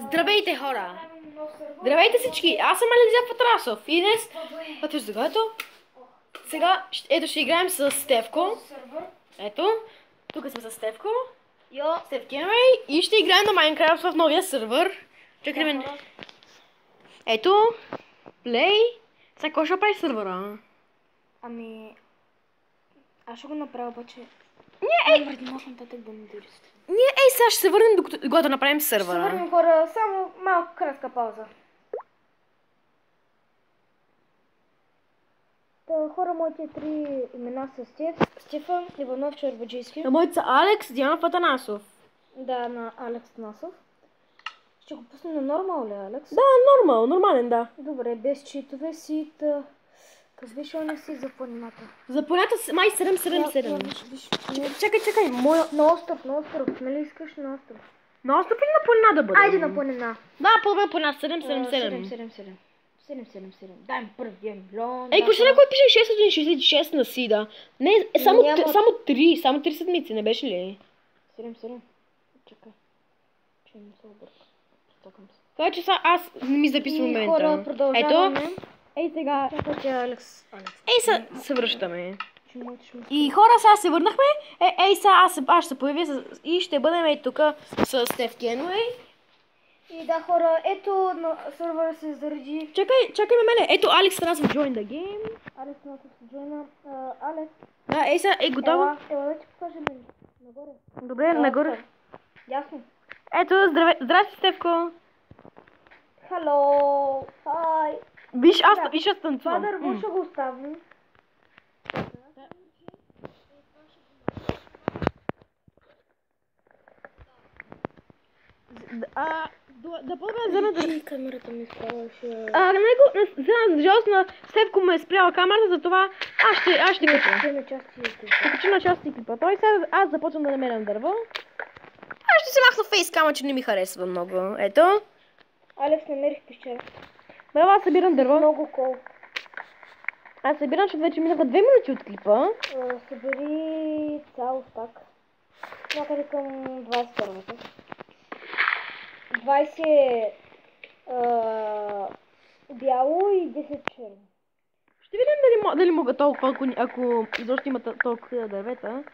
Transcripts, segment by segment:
Здравейте, хора! Здравейте всички! Аз съм Ализия Патрасов и днес... Ето сега, Сега, ето ще играем с Стевко. Ето, тук сме с Стевко. Стев Кенвей. И ще играем на Майнкрафт в новия сървър. Чакай ме. Ето, плей. Сега кой ще прави сървъра? Ами... Аз ще го направя, обаче... Ние, сега ще се върнем, докато направим сървъра. Ще върнем, хора, само малко кратка пауза. Хора, моите три имена са Стефан, Иванов, Черваджийски. На моите са Алекс, Диана Патанасов. Да, на Алекс Насов. Ще го пуснем на нормал ли, Алекс? Да, нормален, да. Добре, без читове си, как беше оня си за планината? За планината май 777. Чакай, На остров, нали искаш на остров? на остров или на планина да бъде? Айде на планина. Да, по-добре планина 777. 777. Дай ми първия милион. Ей, кой пише 666 на Сида? Не, само 3 седмици, не беше ли? 77. Чакай. Че не се обърка. Стокам се. Това че аз не ми записвам момента. Хора, продължаваме. Ето. Ей сега. Чакайте, Алекс. Се връщаме. И хора, сега се върнахме. Сега аз ще се появя и ще бъдем тук с Стев Кенвей. И да, хора, ето на сървъра се заради. Чакай мене. Ето Алекс Тарасов join the game. Алекс Тарасов join. Алекс. Да, сега, готово? Ела да ти покажа мен. Нагоре. Добре, нагоре. Ясно. Ето, здрасти, Стевко. Хало. Хай. Виж, аз танцувам. Това дърво ще го оставим. Да по-добре Камерата ми спаваше. За жалост на Стевко ме е спряла камерата, затова аз ще кача. Ще кача на части клипа. Той сега аз започвам да намерям дърво. Аз ще се махна фейскама, че не ми харесва много. Ето. Алекс, намерих пещера. Браво, аз събирам дърво. Много кол. Аз събирам, защото вече минаха 2 минути от клипа. Събери цял стак. Някъде към 21-та. 20 бяло и 10 черно. Ще видим дали мога толкова, ако изобщо има толкова дървета.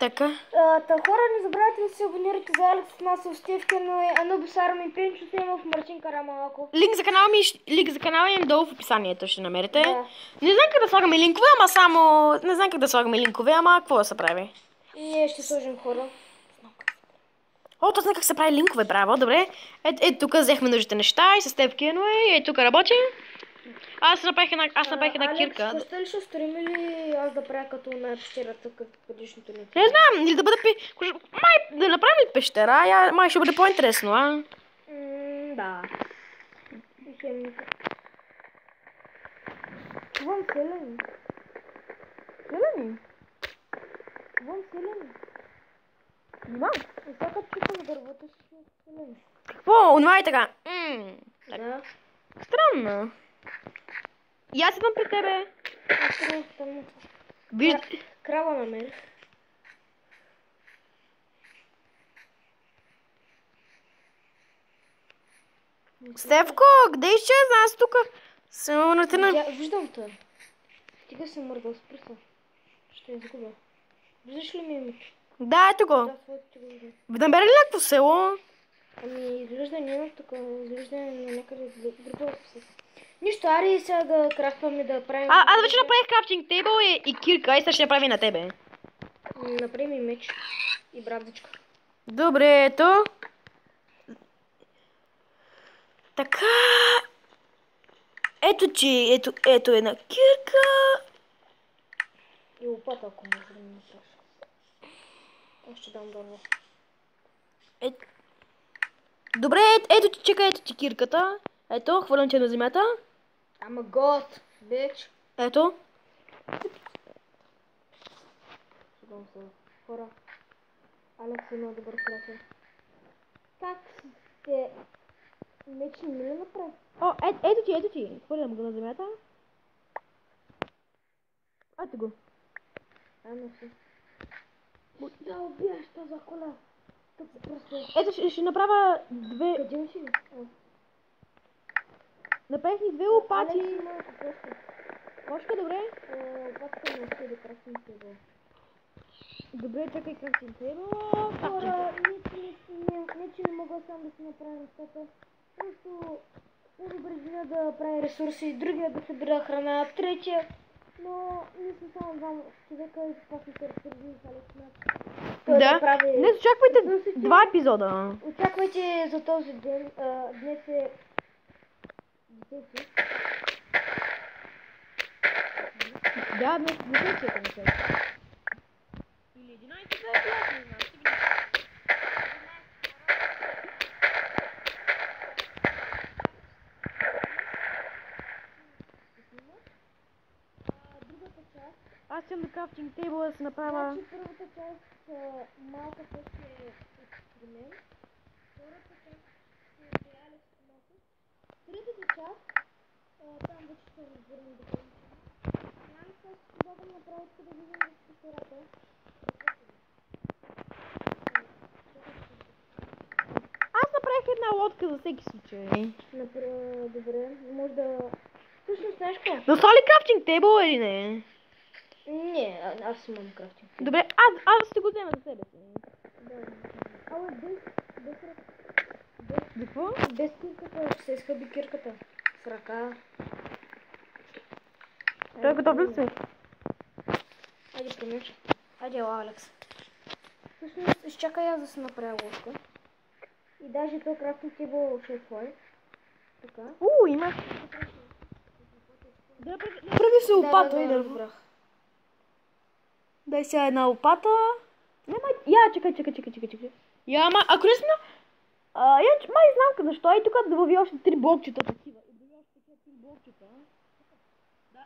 Така. Хора, не забравяйте да се абонирате за Алекс Насов, Стевка, но Анубис Арми и Пенчо Семов, Мартин Карамалко. Линк за канала им долу в описанието ще намерите. Да. Не знам как да слагаме линкове, ама какво да се прави? Ние ще сложим, хора. То знам как се прави линкове, браво, добре. Тук взехме нужните неща и с Стев Кенвей, тук работим. Аз направих една кирка. Алекс, ще ли ще стрим или аз да правя като на пещерата, като предишното ни? Не знам, или да бъде да направим ли пещера, май ще бъде по-интересно, а? Да. Вон селени. Селени? Вон селени. Нима? И сега чука на дървото си селени. Какво? Онова е така. Да. Странно. И аз идвам при тебе. Крава намерих. Стевко, къде изчезна? Аз тук съм на... Виждам те. Стига се мърдал с пръста. Ще изгубя. Виждаш ли ми името? Да, ето го. Да, своето ти го виждам. Намери ли някакво село? Ами, изглежда няма тук. Изглежда на някъде друго се. Нищо, ари сега да крафтваме да правим... Аз вече направих крафтинг тейбъл и кирка, и сега ще направи на тебе. Направим и меч. И брадичка. Добре, ето. Така. Ето една кирка. И лопата, ако може да ми направиш. Аз ще дам дърво. Добре, ето ти кирката. Ето, хвърлям те на земята. Ама год, бич. Ето. Шедам се. Хора. Алекс е много добър приятел. Как сте... Меч не ми ли направи? Ето ти. Хвърлям го на земята. Ето го. Ано си. Я убияш тази кола. Тук просто Ето ще направя две... Къде отиде? Направих ни две лопати. Алекс има кошка. Кошка, добре? Лопатата не отиде красен тейбъл. Добре, чакай крафтинг тейбъл. Хора, не че не мога сам да си направя нещата. Просто по-добре единия да прави ресурси, другия да събира храна, третия. Но ние сме само двама човека и започна се разпределим с Алекс Мак. Да. Днес очаквайте 2 епизода. Очаквайте за този ден. Днес е 10. Да, днес е 10. Или 11, да, не знам. Другата част. Аз съм на крафтинг тейбъл да се направя. Значи първата част малка част е експеримент. Втората част е Алекс Мак. Третата част там вече ще разберем допълнително. Знам как ще бъдем направо да видим рестората. Аз направих една лодка за всеки случай. Добре, може да... Всъщност, знаеш какво? Да сложи крафтинг тейбъл или не? Не, аз имам крафтинг. Добре, аз ще го взема за себе си. Ала без Какво? без кирката, се изхъби кирката. С ръка. Той е готов ли си? Айде, премеш. Айде, ела, Алекс. Всъщност, изчакай аз да се направя лодка. И даже то крафтинг тейбъл ще е твой. Така. Има. Да, прави се лопата и да разбрах. Дай сега една лопата. Я, чакай. Я, ако не сме... май знам защо. И тук да добави още 3 блокчета такива. И добави още такива 3 блокчета. Да.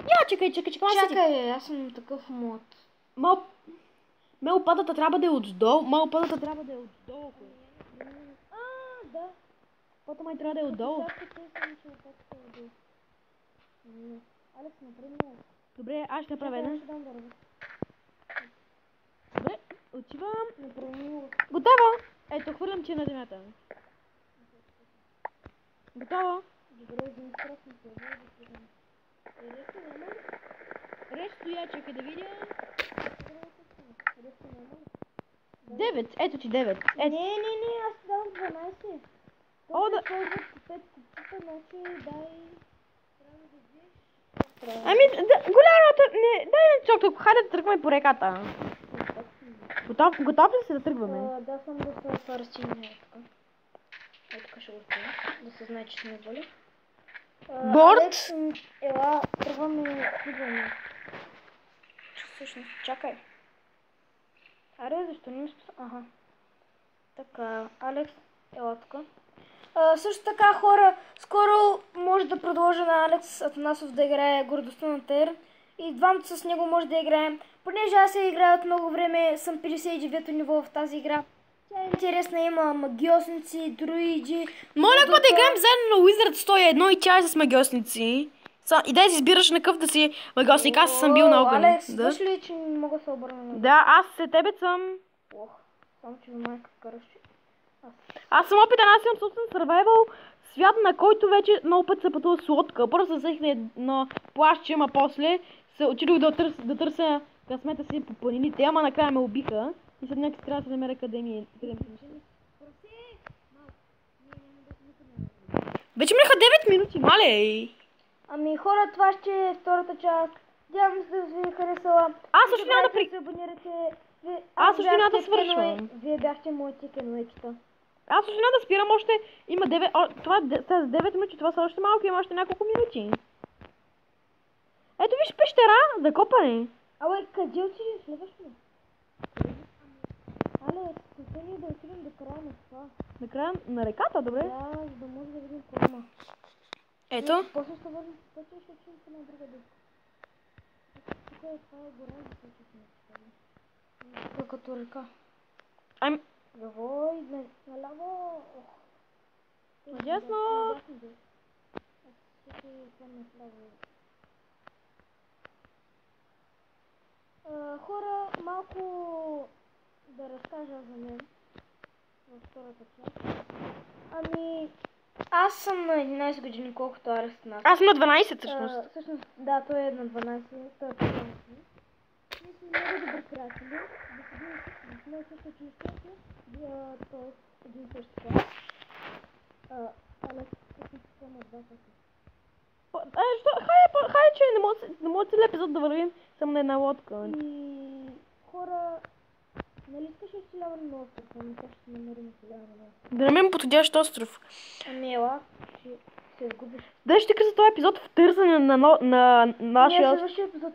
Я, чакай. Чакай, аз съм такъв мод. Ме лопатата трябва да е отдолу. Да. Лопата май трябва да е отдолу. Алекс, направи много. Добре, аз ще направя една. Добре, отивам. Готово. Ето, хвърлям ти на земята. Готово. Добре, един страшно се Рез стоя, чакай да видя. 9, ето ти 9. Не, аз ти дам 12. О, да. 5 купчета, значи дай... Ами, голямата... Дай на чок, хайде да тръгваме по реката. Готов ли си да тръгваме? Да, само да се разчиня така. Ето така ще го оставя, да се знае, че сме воля. Борд? Ела, тръгваме, идваме. Всъщност, чакай. Аре, защо не ми спаса? Ага. Така, Алекс, ела тук. Също така, хора, скоро може да продължа на Алекс Атанасов да играе Гордостта на Тер. И двамата с него може да играем. Понеже аз я играя от много време, съм 59-то ниво в тази игра. Тя е интересна, има магиосници, друиди. Моля, ако да играем заедно на Wizard 101 и тя е с магиосници. И дай си избираш на какъв да си магиосник. Аз съм бил на огън. Алекс, знаеш ли, че не мога да се обърна на... Да, аз се тебе съм. Ох, само че внимай как караш. Аз съм опитен, аз имам собствен survival свят, на който вече много път се пътува с лодка. Първо се взех на плащ, ама после се отидох да търся късмета си по планините, ама накрая ме убиха. И след някакси трябва да се намеря къде ми е. Вече минаха 9 минути, малей! Ами хора, това ще е втората част. Надявам се да ви е харесала. Аз също няма да се абонирате. Аз също няма да свършвам. Вие бяхте моите кенуечета. Аз също няма да спирам, още има 9... Това с 9 минути, това са още малко, има още няколко минути. Ето виж пещера за копане. Абе, къде отидеш? Следваш ли? Але, целта ни е да отидем до края на това. На края на реката, добре? Да, за да може да видим храма. Ето. После ще върнем с пътя и ще отидем на друга дъска. Тук е, това е гора, за което сме. Тук е като река. Ляво и наляво. Надясно. Хора, малко да разкажа за мен във втората част. Ами, аз съм на 11 години, колкото Алекс нас. Аз съм на 12 всъщност. Всъщност, да, той е на 12, той е 15. Ние сме много добри приятели. Да седим в моя също училище, т.е. един същи клас. Алекс всъщност е на 2 класа. Хайде, че не мога целият епизод да вървим само на една лодка. И хора, нали искаш оцеляване на остров? Ами как ще намерим оцеляване на остров? Да намерим подходящ остров. Ами ела, ще се изгубиш. Дали ще кажа този епизод в търсене на нашия... Ние следващия епизод.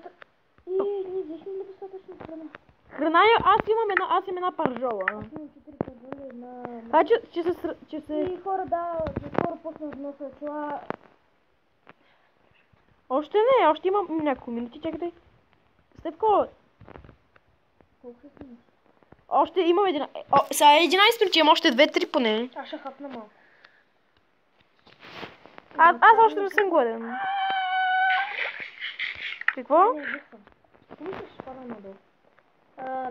И ние взехме ли достатъчно храна? Храна, аз имам една паржола. Аз имам 4 паржоли и една... Хайде, че се... И хора, да, скоро почна да нося чела. Още не, още имам няколко минути, чакайте. Стефко, Колко се снимаш? още имам един... Сега е 11 минути, имам още 2-3 поне. Аз ще хапна малко. Аз още не съм гладен. Какво? Не, виждам. Мисля, ще пада надолу.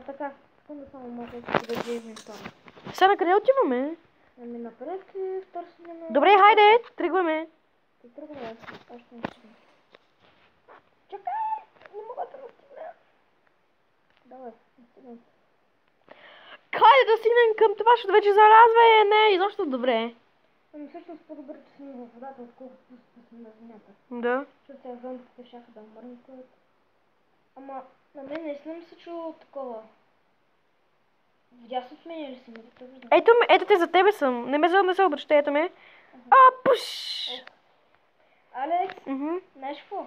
Така, искам да само малко да вземем това. Сега на къде отиваме? Ами напред и в търсене на... Добре, хайде, тръгваме. Ти тръгваме, аз ще не стигна. Чакай! Не мога да настигна. Давай, настигнем. Хайде да стигнем към това, защото вече зарязва и не е изобщо добре. Ами всъщност по-добре, че сме във водата, отколкото сме на земята. Да. Защото сега зомбите щяха да мрънкат. Ама на мен наистина ми се чува такова. Вдясно сменя ли си ме? Ето те за тебе съм. Не се обръщай, ето ме. Пуш! Алекс, знаеш какво?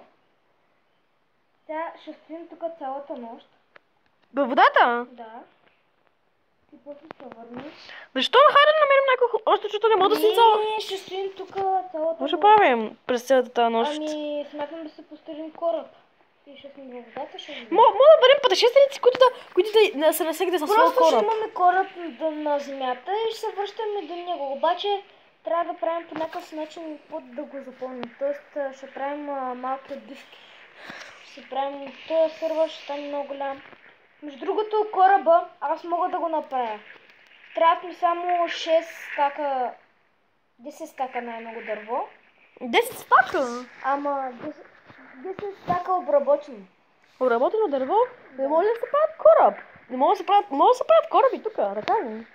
Сега ще стоим тук цялата нощ. Във водата? Да. И после ще върнеш. Защо? Хайде да намерим някой още, защото не мога да си цяла... Не, ще стоим тук цялата нощ. Какво ще правим през цялата тази нощ? Ами, смятам да се построим кораб. И ще сме във водата, ще видим. Мога да бъдем пътешественици, които да се насекат със своя Просто ще кораб. имаме кораб на земята и ще се връщаме до него. Обаче трябва да правим по някакъв начин път да го запълним. Тоест ще правим малки отбивки. Ще правим този сървър, ще стане много голям. Между другото кораба, аз мога да го направя. Трябват ми само 6 стака, 10 стака най-много дърво. 10 стака? Ама 10 стака обработено. Обработено дърво? Не може да се правят кораб. Не може да се правят кораби тук, така ли?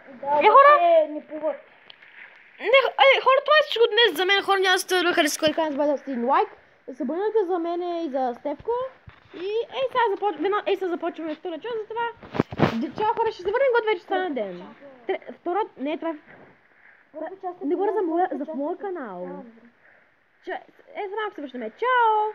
Да, обаче не плуват. Хора, това е всичко днес за мен. Хора, няма да се харесва, който казвам, да сте лайк. Да се абонирате за мен и за Стефко. И сега започваме втора част, затова... Чао, хора, ще се върнем, когато вече стане ден. Втора... Не, това е... Не говоря за моя канал. За малко се връщаме. Чао!